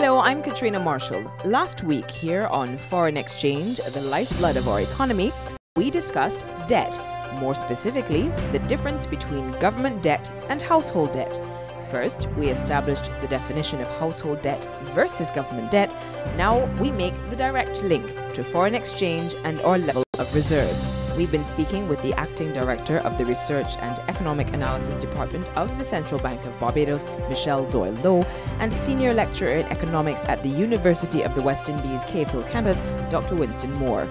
Hello, I'm Katrina Marshall. Last week here on Foreign Exchange, the lifeblood of our economy, we discussed debt. More specifically, the difference between government debt and household debt. First, we established the definition of household debt versus government debt. Now we make the direct link to foreign exchange and our level of reserves. We've been speaking with the Acting Director of the Research and Economic Analysis Department of the Central Bank of Barbados, Michelle Doyle-Lowe, and Senior Lecturer in Economics at the University of the West Indies Cave Hill campus, Dr. Winston Moore.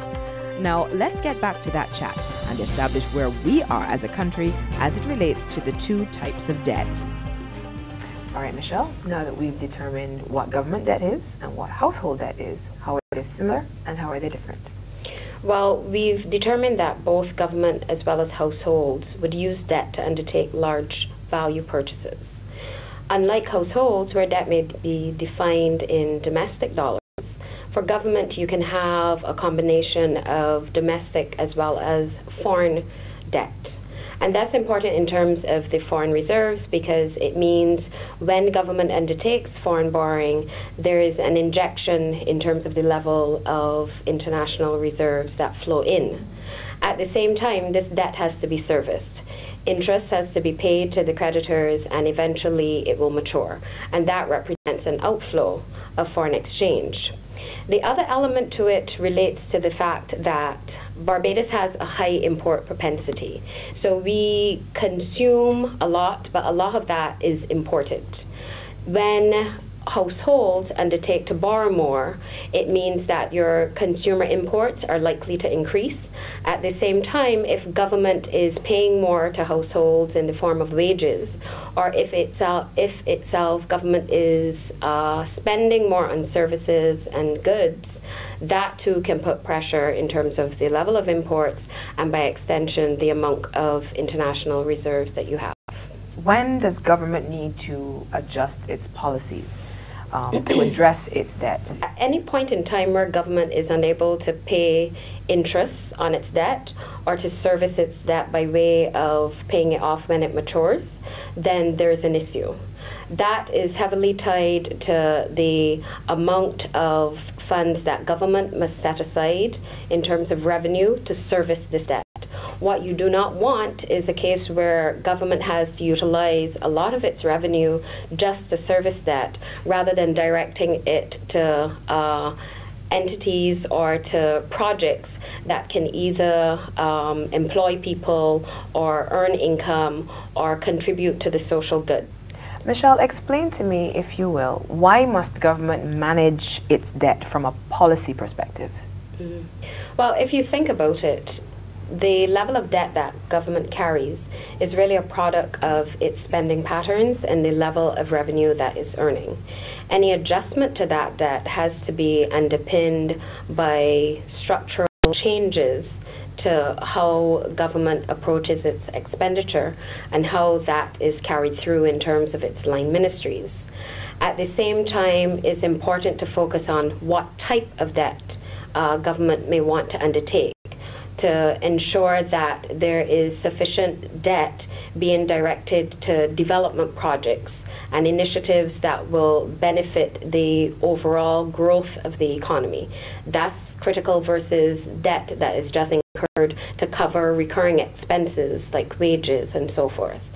Now, let's get back to that chat and establish where we are as a country as it relates to the two types of debt. All right, Michelle, now that we've determined what government debt is and what household debt is, how are they similar and how are they different? Well, we've determined that both government as well as households would use debt to undertake large value purchases. Unlike households, where debt may be defined in domestic dollars, for government you can have a combination of domestic as well as foreign debt. And that's important in terms of the foreign reserves because it means when government undertakes foreign borrowing, there is an injection in terms of the level of international reserves that flow in. At the same time, this debt has to be serviced. Interest has to be paid to the creditors and eventually it will mature. And that represents an outflow of foreign exchange. The other element to it relates to the fact that Barbados has a high import propensity. So we consume a lot, but a lot of that is imported. When households undertake to borrow more, it means that your consumer imports are likely to increase. At the same time, if government is paying more to households in the form of wages, or if itself government is spending more on services and goods, that too can put pressure in terms of the level of imports and by extension the amount of international reserves that you have. When does government need to adjust its policies to address its debt? At any point in time where government is unable to pay interest on its debt or to service its debt by way of paying it off when it matures, then there's an issue. That is heavily tied to the amount of funds that government must set aside in terms of revenue to service this debt. What you do not want is a case where government has to utilize a lot of its revenue just to service debt rather than directing it to entities or to projects that can either employ people or earn income or contribute to the social good. Michelle, explain to me, if you will, why must government manage its debt from a policy perspective? Well, if you think about it, the level of debt that government carries is really a product of its spending patterns and the level of revenue that it's earning. Any adjustment to that debt has to be underpinned by structural changes to how government approaches its expenditure and how that is carried through in terms of its line ministries. At the same time, it's important to focus on what type of debt government may want to undertake, to ensure that there is sufficient debt being directed to development projects and initiatives that will benefit the overall growth of the economy. That's critical versus debt that is just incurred to cover recurring expenses like wages and so forth.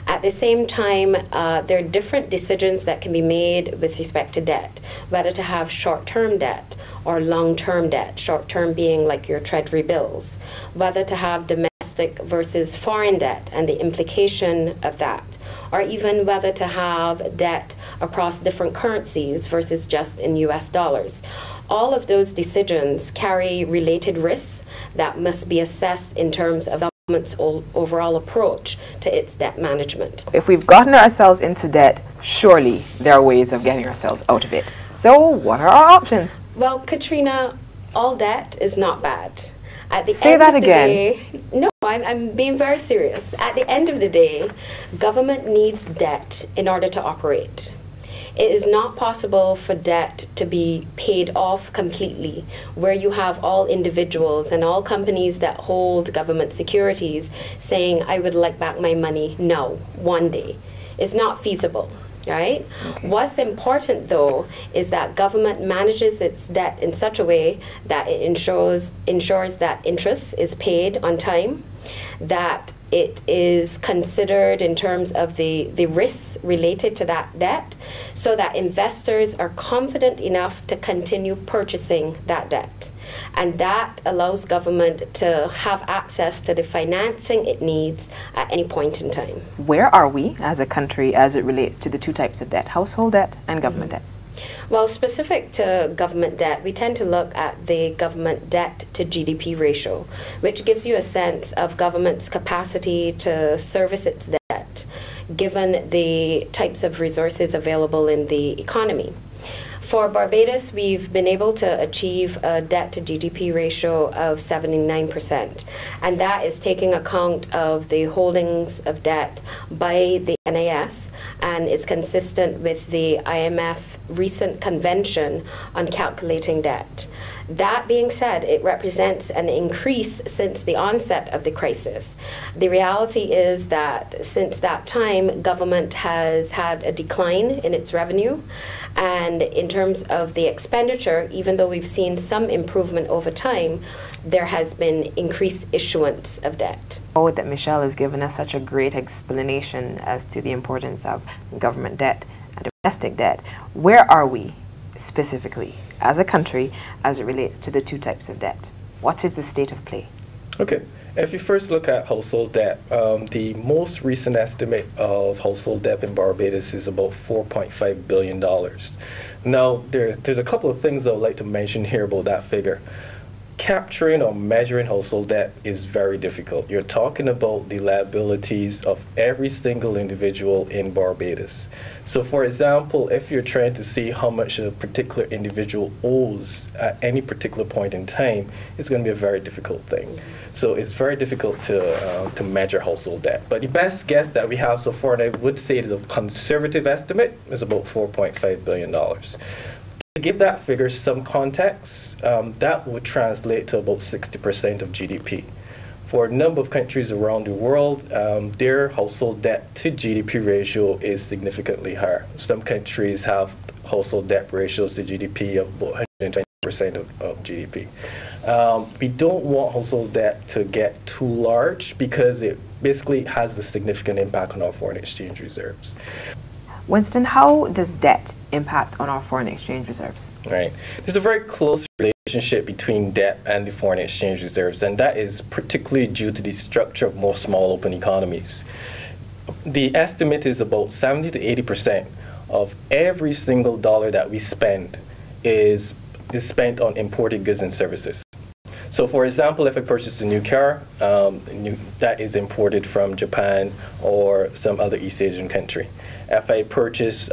At the same time, there are different decisions that can be made with respect to debt, whether to have short-term debt or long-term debt, short-term being like your treasury bills, whether to have domestic versus foreign debt and the implication of that, or even whether to have debt across different currencies versus just in US dollars. All of those decisions carry related risks that must be assessed in terms of government's overall approach to its debt management. If we've gotten ourselves into debt, surely there are ways of getting ourselves out of it. So what are our options? Well, Katrina, all debt is not bad. At the Say end that of the again. day, no, I'm being very serious. At the end of the day, government needs debt in order to operate. It is not possible for debt to be paid off completely, where you have all individuals and all companies that hold government securities saying, I would like back my money now, one day. It's not feasible. right? What's important, though, is that government manages its debt in such a way that it ensures that interest is paid on time, that it is considered in terms of the risks related to that debt, so that investors are confident enough to continue purchasing that debt. And that allows government to have access to the financing it needs at any point in time. Where are we as a country as it relates to the two types of debt, household debt and government debt? Well, specific to government debt, we tend to look at the government debt to GDP ratio, which gives you a sense of government's capacity to service its debt, given the types of resources available in the economy. For Barbados, we've been able to achieve a debt to GDP ratio of 79%, and that is taking account of the holdings of debt by the NAS and is consistent with the IMF recent convention on calculating debt. That being said, it represents an increase since the onset of the crisis. The reality is that since that time, government has had a decline in its revenue, and in terms of the expenditure, even though we've seen some improvement over time, there has been increased issuance of debt. Oh, that Michelle has given us such a great explanation as to the importance of government debt and domestic debt. Where are we specifically as a country as it relates to the two types of debt? What is the state of play? Okay, if you first look at household debt, the most recent estimate of household debt in Barbados is about $4.5 billion. Now, there's a couple of things I would like to mention here about that figure. Capturing or measuring household debt is very difficult. You're talking about the liabilities of every single individual in Barbados. So for example, if you're trying to see how much a particular individual owes at any particular point in time, it's going to be a very difficult thing. So it's very difficult to measure household debt. But the best guess that we have so far, and I would say it is a conservative estimate, is about $4.5 billion. To give that figure some context, that would translate to about 60% of GDP. For a number of countries around the world, their household debt to GDP ratio is significantly higher. Some countries have household debt ratios to GDP of about 120% of GDP. We don't want household debt to get too large because it basically has a significant impact on our foreign exchange reserves. Winston, how does debt impact on our foreign exchange reserves? Right. There's a very close relationship between debt and the foreign exchange reserves, and that is particularly due to the structure of most small open economies. The estimate is about 70 to 80% of every single dollar that we spend is spent on imported goods and services. So for example, if I purchase a new car, that is imported from Japan or some other East Asian country. If I purchase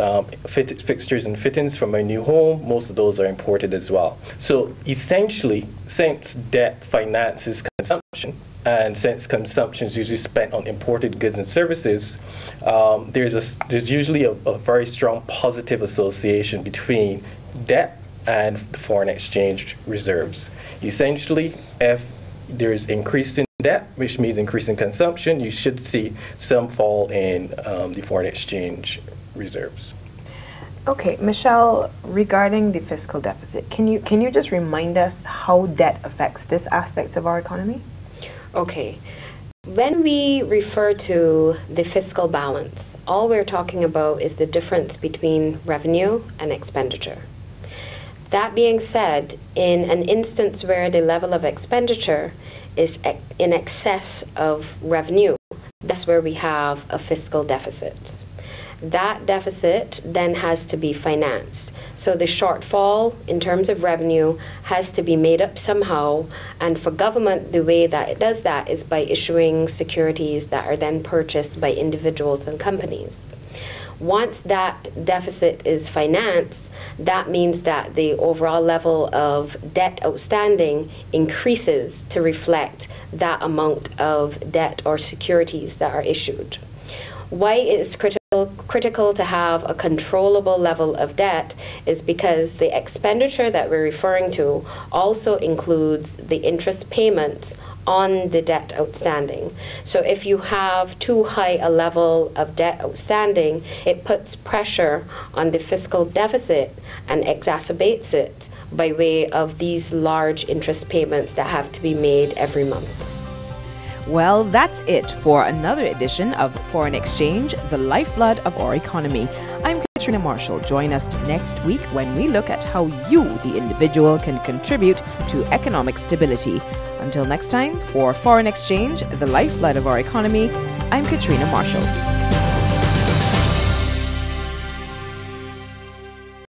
fixtures and fittings from my new home, most of those are imported as well. So essentially, since debt finances consumption, and since consumption is usually spent on imported goods and services, there's usually a very strong positive association between debt and the foreign exchange reserves. Essentially, if there is increase in debt, which means increase in consumption, you should see some fall in the foreign exchange reserves. Okay, Michelle, regarding the fiscal deficit, can you just remind us how debt affects this aspect of our economy? Okay. When we refer to the fiscal balance, all we're talking about is the difference between revenue and expenditure. That being said, in an instance where the level of expenditure is in excess of revenue, that's where we have a fiscal deficit. That deficit then has to be financed. So the shortfall in terms of revenue has to be made up somehow, and for government, the way that it does that is by issuing securities that are then purchased by individuals and companies. Once that deficit is financed, that means that the overall level of debt outstanding increases to reflect that amount of debt or securities that are issued. Why it is critical critical to have a controllable level of debt is because the expenditure that we're referring to also includes the interest payments on the debt outstanding. So if you have too high a level of debt outstanding, it puts pressure on the fiscal deficit and exacerbates it by way of these large interest payments that have to be made every month. Well, that's it for another edition of Foreign Exchange, the lifeblood of our economy. I'm Katrina Marshall. Join us next week when we look at how you, the individual, can contribute to economic stability. Until next time, for Foreign Exchange, the lifeblood of our economy, I'm Katrina Marshall.